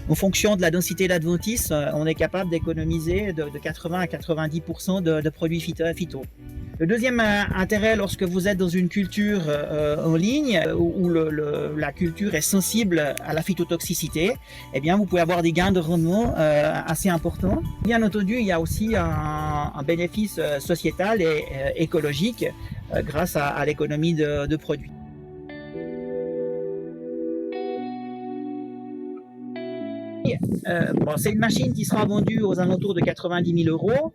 Speaker 7: En fonction de la densité d'adventices, on est capable d'économiser de 80 à 90% de produits phyto. Le deuxième intérêt, lorsque vous êtes dans une culture en ligne où la culture est sensible à la phytotoxicité, eh bien, vous pouvez avoir des gains de rendement assez importants. Bien entendu, il y a aussi un bénéfice sociétal et écologique grâce à l'économie de produits. C'est une machine qui sera vendue aux alentours de 90 000 €.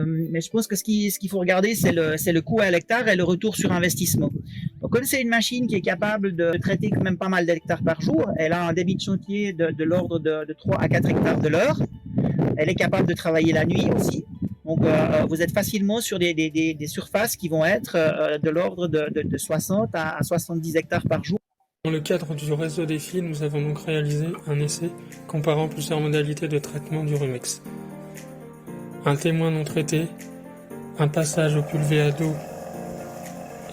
Speaker 7: Mais je pense que ce qu'il faut regarder, c'est le coût à l'hectare et le retour sur investissement. Donc, comme c'est une machine qui est capable de traiter quand même pas mal d'hectares par jour, elle a un débit de chantier de l'ordre de 3 à 4 hectares de l'heure. Elle est capable de travailler la nuit aussi. Donc, vous êtes facilement sur des surfaces qui vont être de l'ordre de 60 à 70 hectares par jour.
Speaker 5: Dans le cadre du réseau défi, nous avons donc réalisé un essai comparant plusieurs modalités de traitement du rumex. Un témoin non traité, un passage au pulvéa d'eau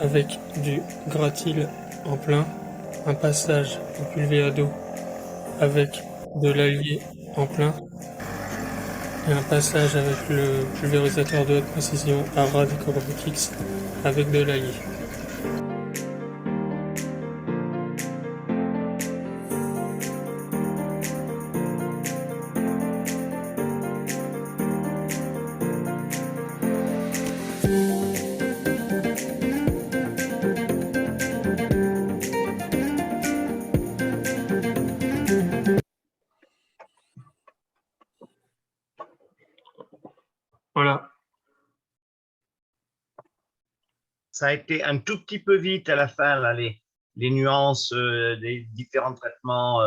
Speaker 5: avec du gratil en plein, un passage au pulvéa d'eau avec de l'allié en plein et un passage avec le pulvérisateur de haute précision ARA de Robotics avec de l'allié.
Speaker 3: Voilà.
Speaker 4: Ça a été un tout petit peu vite à la fin, là, les nuances des différents traitements.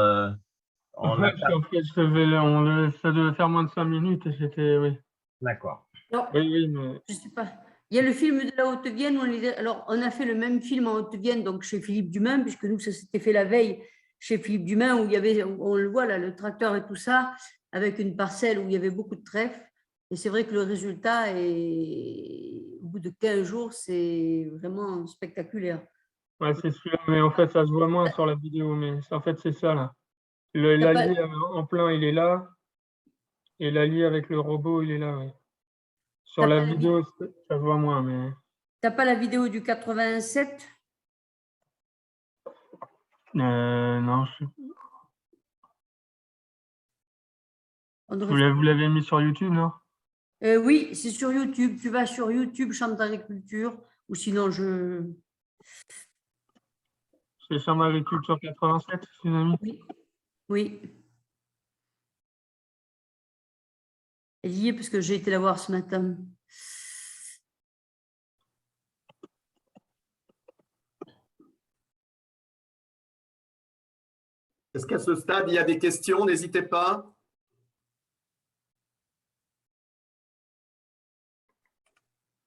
Speaker 3: En fait, ça devait faire moins de 5 minutes et c'était, oui.
Speaker 4: D'accord.
Speaker 2: Non,
Speaker 3: Oui, mais
Speaker 2: je sais pas. Il y a le film de la Haute-Vienne. Alors, on a fait le même film en Haute-Vienne, donc chez Philippe Dumain, puisque nous, ça s'était fait la veille chez Philippe Dumain, où il y avait, on le voit là, le tracteur et tout ça, avec une parcelle où il y avait beaucoup de trèfle. Et c'est vrai que le résultat, au bout de 15 jours, c'est vraiment spectaculaire.
Speaker 3: ouais, c'est sûr. Mais en fait, ça se voit moins sur la vidéo. Mais en fait, c'est ça, là. L'allié en plein, il est là. Et l'allié avec le robot, il est là, oui. Sur la vidéo, ça se voit moins, mais...
Speaker 2: T'as pas la vidéo du 87?
Speaker 3: Non,
Speaker 2: On
Speaker 3: vous
Speaker 2: devrait-
Speaker 3: l'avez mis sur YouTube, non?
Speaker 2: Oui, c'est sur YouTube. Tu vas sur YouTube, Chambre d'agriculture, ou sinon
Speaker 3: C'est Chambre d'agriculture 87, c'est une amie.
Speaker 2: Oui. Oui. Elle y est parce que j'ai été la voir ce matin.
Speaker 1: Est-ce qu'à ce stade, il y a des questions? N'hésitez pas.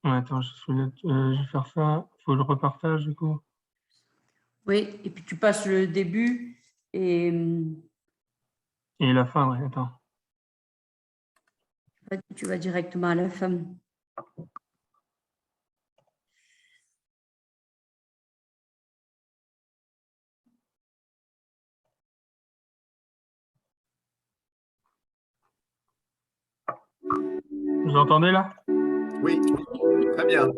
Speaker 3: Ouais, attends, je vais faire ça. Il faut que je repartage, du coup.
Speaker 2: Oui, et puis tu passes le début et
Speaker 3: Et la fin, ouais, attends.
Speaker 2: tu vas directement à la fin.
Speaker 3: Vous entendez, là?
Speaker 1: Oui, très bien.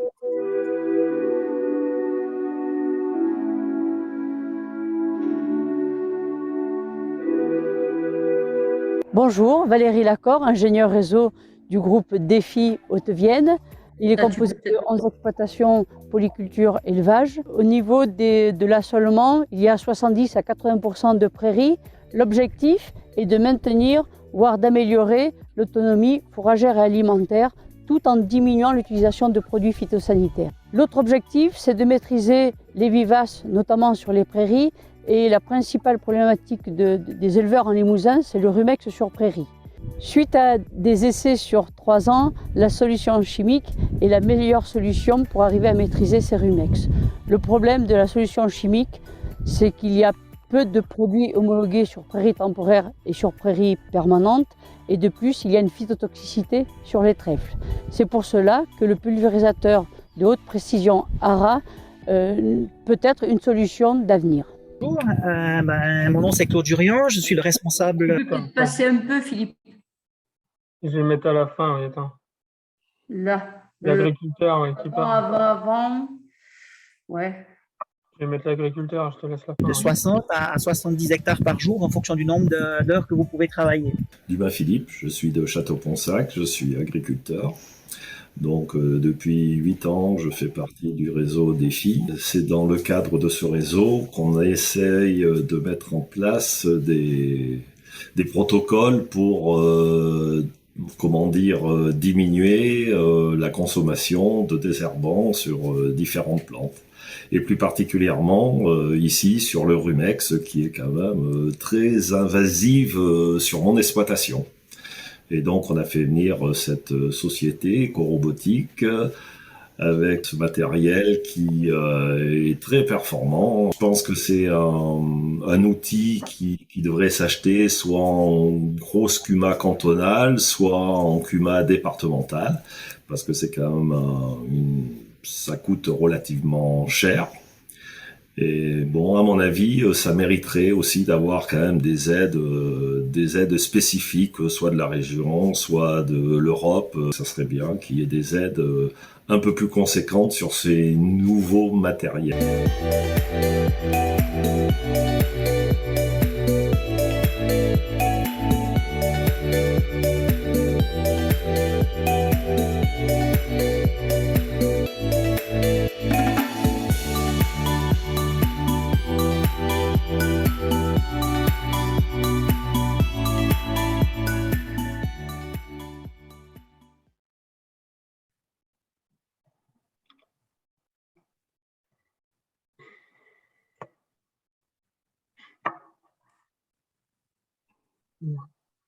Speaker 8: Bonjour, Valérie Lacor, ingénieure réseau du groupe Défi Haute-Vienne. Il est composé de 11 exploitations polyculture élevage. Au niveau de l'assolement, il y a 70 à 80% de prairies. L'objectif est de maintenir, voire d'améliorer l'autonomie fourragère et alimentaire tout en diminuant l'utilisation de produits phytosanitaires. L'autre objectif, c'est de maîtriser les vivaces, notamment sur les prairies. Et la principale problématique des éleveurs en Limousin, c'est le rumex sur prairie. Suite à des essais sur 3 ans, la solution chimique est la meilleure solution pour arriver à maîtriser ces rumex. Le problème de la solution chimique, c'est qu'il y a peu de produits homologués sur prairie temporaire et sur prairie permanente, et de plus, il y a une phytotoxicité sur les trèfles. C'est pour cela que le pulvérisateur de haute précision ARA peut être une solution d'avenir.
Speaker 7: Bonjour, mon nom c'est Claude Durian, je suis le responsable.
Speaker 2: Tu peux passer un peu, Philippe.
Speaker 3: Je vais le mettre à la fin, oui, attends.
Speaker 2: Là.
Speaker 3: L'agriculteur, oui, qui parle.
Speaker 2: Avant. Ouais.
Speaker 3: Je vais mettre l'agriculteur, je te laisse la fin.
Speaker 7: De 60 à 70 hectares par jour en fonction du nombre d'heures que vous pouvez travailler.
Speaker 9: Dumas Philippe, je suis de Château-Ponsac, je suis agriculteur. Donc depuis 8 ans, je fais partie du réseau Défi. C'est dans le cadre de ce réseau qu'on essaye de mettre en place des protocoles pour diminuer la consommation de désherbants sur différentes plantes. Et plus particulièrement ici sur le rumex qui est quand même très invasive sur mon exploitation. Et donc, on a fait venir cette société éco-robotique avec ce matériel qui est très performant. Je pense que c'est un outil qui devrait s'acheter soit en grosse CUMA cantonale, soit en CUMA départementale, parce que c'est quand même ça coûte relativement cher. Et bon, à mon avis, ça mériterait aussi d'avoir quand même des aides spécifiques, soit de la région, soit de l'Europe. Ça serait bien qu'il y ait des aides un peu plus conséquentes sur ces nouveaux matériels.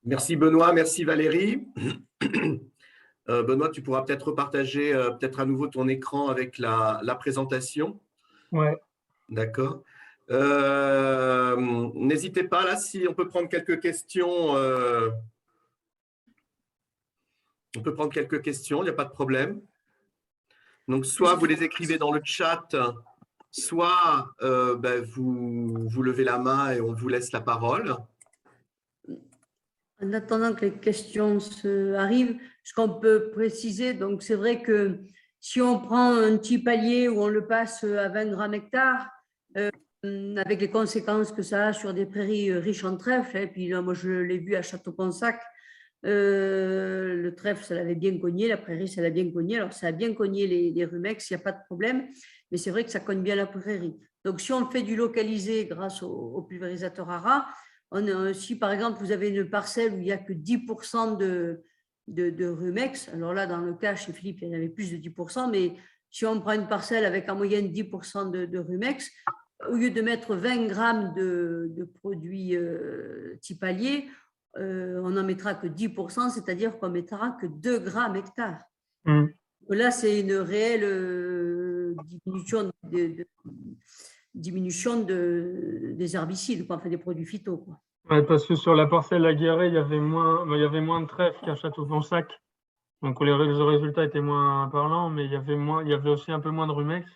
Speaker 1: Merci Benoît, merci Valérie. Benoît, tu pourras peut-être repartager peut-être à nouveau ton écran avec la présentation.
Speaker 3: Ouais.
Speaker 1: D'accord. N'hésitez pas là, si on peut prendre quelques questions. On peut prendre quelques questions, il n'y a pas de problème. Donc, soit vous les écrivez dans le chat, soit vous levez la main et on vous laisse la parole.
Speaker 2: En attendant que les questions arrivent, ce qu'on peut préciser, donc c'est vrai que si on prend un petit palier où on le passe à 20 grammes hectare, avec les conséquences que ça a sur des prairies riches en trèfle, et puis là, moi je l'ai vu à Château-Ponsac, le trèfle, ça l'avait bien cogné, la prairie, ça l'a bien cogné. Alors, ça a bien cogné les rumex, il n'y a pas de problème, mais c'est vrai que ça cogne bien la prairie. Donc, si on fait du localisé grâce au pulvérisateur ARA, si par exemple vous avez une parcelle où il n'y a que 10% de rumex, alors là, dans le cas chez Philippe, il y en avait plus de 10%, mais si on prend une parcelle avec en moyenne 10% de rumex, au lieu de mettre 20 grammes de produits tipaliers, on n'en mettra que 10%, c'est-à-dire qu'on ne mettra que 2 grammes hectare. Là, c'est une réelle diminution des herbicides, enfin des produits phyto.
Speaker 3: Ouais, parce que sur la parcelle aguerrée, il y avait moins de trèfle qu'à Château-Ponsac. Donc les résultats étaient moins parlants, mais il y avait aussi un peu moins de rumex.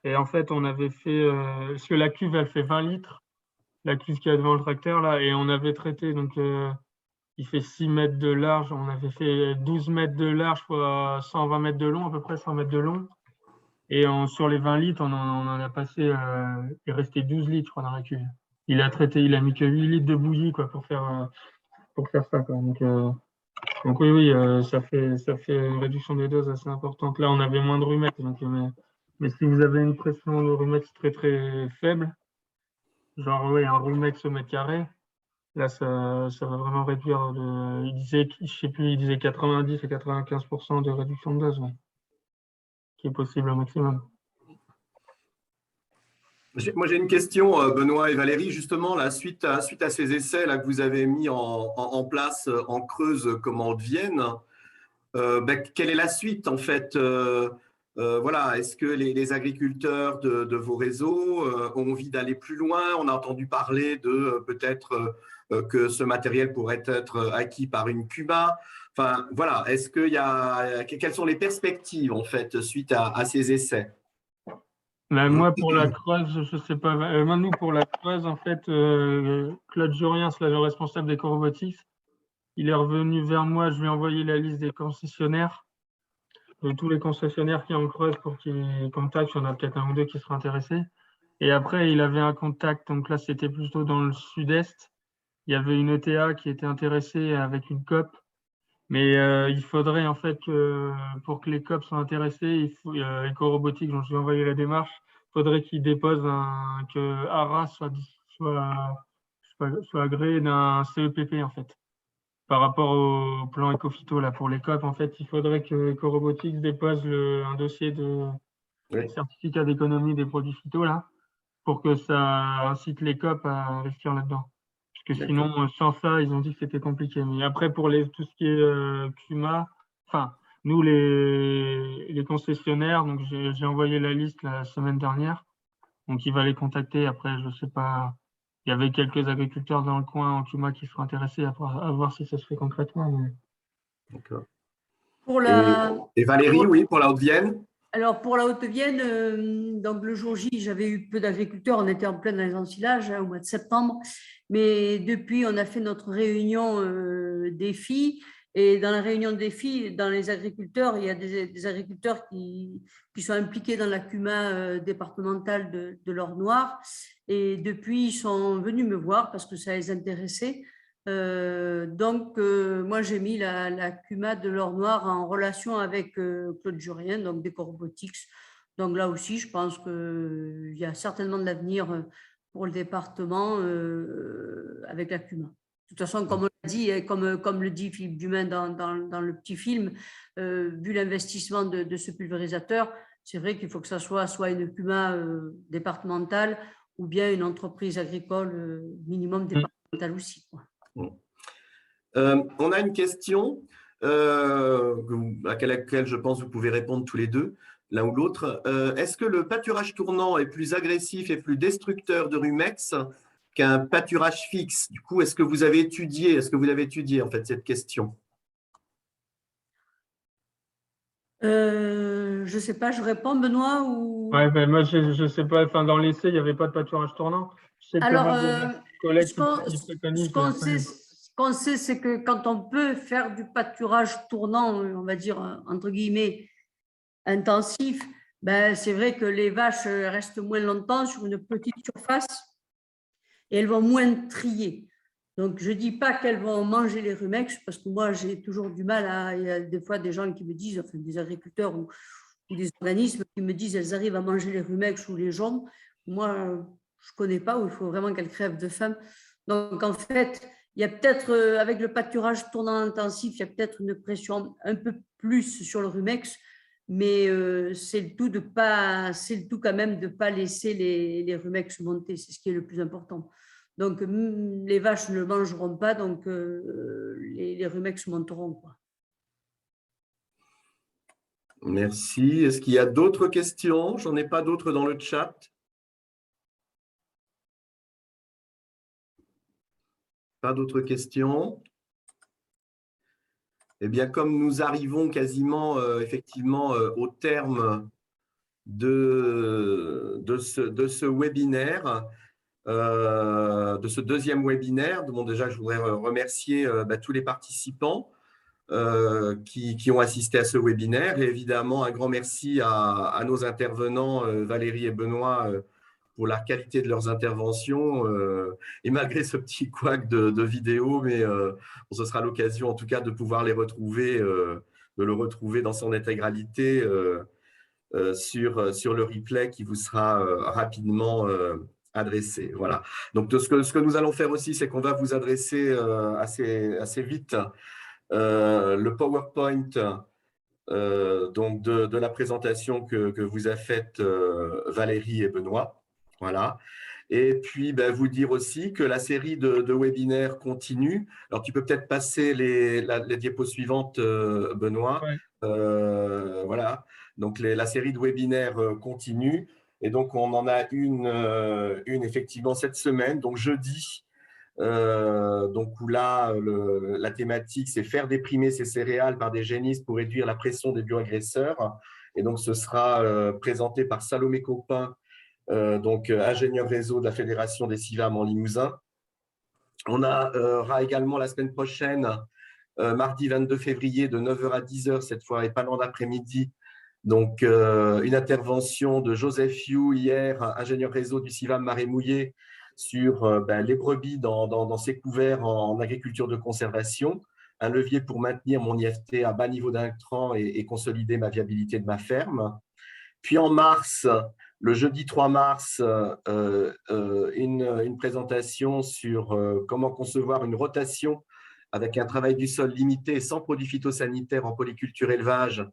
Speaker 3: Et en fait, on avait fait, parce que la cuve, elle fait 20 litres, la cuve qui est devant le tracteur, là, et on avait traité, donc il fait 6 mètres de large, on avait fait 12 mètres de large fois 120 mètres de long, à peu près 100 mètres de long. Et sur les 20 litres, on en a passé, il restait 12 litres, je crois, dans la cuve. Il a mis que 8 litres de bouillie, quoi, pour faire ça, quoi. Donc oui, ça fait une réduction des doses assez importante. Là, on avait moins de rumex, mais si vous avez une pression de rumex très très faible, genre un rumex au mètre carré, là ça va vraiment réduire. Il disait 90 et 95% de réduction de dose, ouais, qui est possible au maximum.
Speaker 1: Moi, j'ai une question, Benoît et Valérie, justement, là, suite à ces essais là, que vous avez mis en place en Creuse comme en Haute-Vienne, quelle est la suite, en fait voilà, est-ce que les agriculteurs de vos réseaux ont envie d'aller plus loin? On a entendu parler de peut-être que ce matériel pourrait être acquis par une CUMA. Enfin, voilà, quelles sont les perspectives, en fait, suite à ces essais?
Speaker 3: Moi, pour la Creuse, je sais pas. Nous, pour la Creuse, en fait, Claude Jurien, le responsable d'Eco-Robotics, il est revenu vers moi. Je lui ai envoyé la liste des concessionnaires, de tous les concessionnaires qui en Creuse pour qu'ils contactent. Il y en a peut-être un ou deux qui seraient intéressés. Et après, il avait un contact. Donc là, c'était plutôt dans le sud-est. Il y avait une ETA qui était intéressée avec une COP. Mais il faudrait, en fait, pour que les COP soient intéressés, Eco-Robotics, dont je vais envoyer la démarche, il faudrait qu'ils déposent que ARA soit agréé d'un CEPP, en fait. Par rapport au plan éco-phyto, là, pour les COP, en fait, il faudrait que Eco-Robotics dépose un dossier de certificat d'économie des produits phyto, là, pour que ça incite les COP à investir là-dedans. Parce que sinon, sans ça, ils ont dit que c'était compliqué. Mais après, pour tout ce qui est CUMA, enfin, nous, les concessionnaires, donc j'ai envoyé la liste la semaine dernière. Donc, il va les contacter. Après, je sais pas. Il y avait quelques agriculteurs dans le coin en CUMA qui seraient intéressés à voir si ça se fait concrètement. Mais...
Speaker 1: D'accord.
Speaker 2: Pour
Speaker 1: Et Valérie, oui, pour la Haute-Vienne?
Speaker 2: Alors, pour la Haute-Vienne, donc le jour J, j'avais eu peu d'agriculteurs. On était en plein dans les ensilages au mois de septembre. Mais depuis, on a fait notre réunion défi. Et dans la réunion défi, dans les agriculteurs, il y a des agriculteurs qui sont impliqués dans la CUMA départementale de l'Or-Noir. Et depuis, ils sont venus me voir parce que ça les intéressait. Donc, moi, j'ai mis la CUMA de l'Or-Noir en relation avec Claude Jurien, donc d'EcoRobotics. Donc là aussi, je pense qu'il y a certainement de l'avenir pour le département avec la CUMA. De toute façon, comme on l'a dit, et comme le dit Philippe Dumain dans le petit film, vu l'investissement de ce pulvérisateur, c'est vrai qu'il faut que ça soit une CUMA départementale ou bien une entreprise agricole minimum départementale aussi, quoi.
Speaker 1: On a une question à laquelle je pense que vous pouvez répondre tous les deux, l'un ou l'autre. Est-ce que le pâturage tournant est plus agressif et plus destructeur de rumex qu'un pâturage fixe? Du coup, est-ce que vous avez étudié en fait cette question?
Speaker 2: Je ne sais pas, je réponds, Benoît ou...
Speaker 3: Ouais, ben moi, je sais pas. Enfin, dans l'essai, il n'y avait pas de pâturage tournant.
Speaker 2: Alors, ce qu'on sait, c'est que quand on peut faire du pâturage tournant, on va dire, entre guillemets, intensif, ben, c'est vrai que les vaches restent moins longtemps sur une petite surface et elles vont moins trier. Donc, je ne dis pas qu'elles vont manger les rumex, parce que moi, j'ai toujours du mal il y a des fois des gens qui me disent, enfin des agriculteurs ou des organismes qui me disent elles arrivent à manger les rumex ou les jaunes. Moi, je ne connais pas, ou il faut vraiment qu'elles crèvent de faim. Donc, en fait, il y a peut-être, avec le pâturage tournant intensif, il y a peut-être une pression un peu plus sur le rumex, mais c'est le tout quand même de ne pas laisser les rumex monter. C'est ce qui est le plus important. Donc, les vaches ne le mangeront pas, donc les rumex monteront, quoi.
Speaker 1: Merci. Est-ce qu'il y a d'autres questions? J'en ai pas d'autres dans le chat. Pas d'autres questions? Eh bien, comme nous arrivons quasiment effectivement au terme de ce webinaire, de ce deuxième webinaire, bon, déjà, je voudrais remercier tous les participants qui ont assisté à ce webinaire. Et évidemment, un grand merci à nos intervenants, Valérie et Benoît, pour la qualité de leurs interventions. Et malgré ce petit couac de vidéo, mais ce sera l'occasion en tout cas de pouvoir les retrouver, de le retrouver dans son intégralité sur le replay qui vous sera rapidement adressé. Voilà. Donc, ce que nous allons faire aussi, c'est qu'on va vous adresser assez vite le PowerPoint donc de la présentation que vous a faite Valérie et Benoît. Voilà. Et puis, vous dire aussi que la série de webinaires continue. Alors, tu peux peut-être passer les diapos suivantes, Benoît.
Speaker 3: Ouais.
Speaker 1: Voilà. Donc, la série de webinaires continue. Et donc, on en a une effectivement cette semaine, donc jeudi. Donc où là, la thématique, c'est faire déprimer ces céréales par des génisses pour réduire la pression des bioagresseurs. Et donc, ce sera présenté par Salomé Copin, donc ingénieur réseau de la Fédération des CIVAM en Limousin. On aura également la semaine prochaine, mardi 22 février, de 9h à 10h, cette fois, et pas loin d'après-midi, donc une intervention de Joseph Yu, hier, ingénieur réseau du CIVAM Marais Mouillé, sur les brebis dans ces couverts en agriculture de conservation, un levier pour maintenir mon IFT à bas niveau d'intrants et consolider ma viabilité de ma ferme. Puis en mars, le jeudi 3 mars, une présentation sur comment concevoir une rotation avec un travail du sol limité et sans produits phytosanitaires en polyculture élevage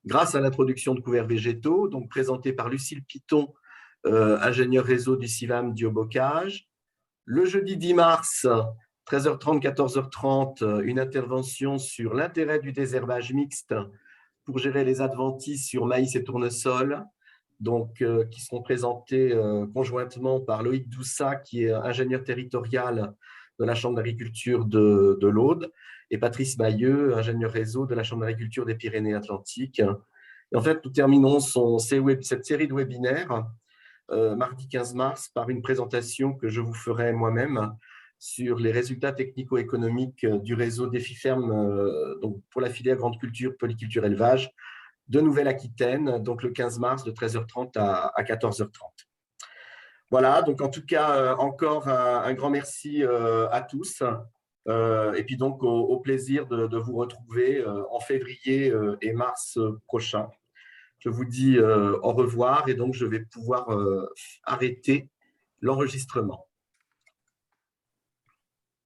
Speaker 1: grâce à l'introduction de couverts végétaux, donc présenté par Lucille Piton, ingénieur réseau du CIVAM du Haut-Bocage. Le jeudi 10 mars, 13h30, 14h30, une intervention sur l'intérêt du désherbage mixte pour gérer les adventices sur maïs et tournesol, donc qui seront présentés conjointement par Loïc Doussat, qui est ingénieur territorial de la Chambre d'agriculture de l'Aude, et Patrice Mailleux, ingénieur réseau de la Chambre d'agriculture des Pyrénées-Atlantiques. Et en fait, nous terminons cette série de webinaires mardi 15 mars par une présentation que je vous ferai moi-même sur les résultats technico-économiques du réseau Défi Ferme donc pour la filière grande culture, polyculture, élevage de Nouvelle-Aquitaine, donc le 15 mars de 13h30 à 14h30. Voilà, donc en tout cas, encore un grand merci à tous. Et puis donc au plaisir de vous retrouver en février et mars prochain. Je vous dis au revoir et donc je vais pouvoir arrêter l'enregistrement.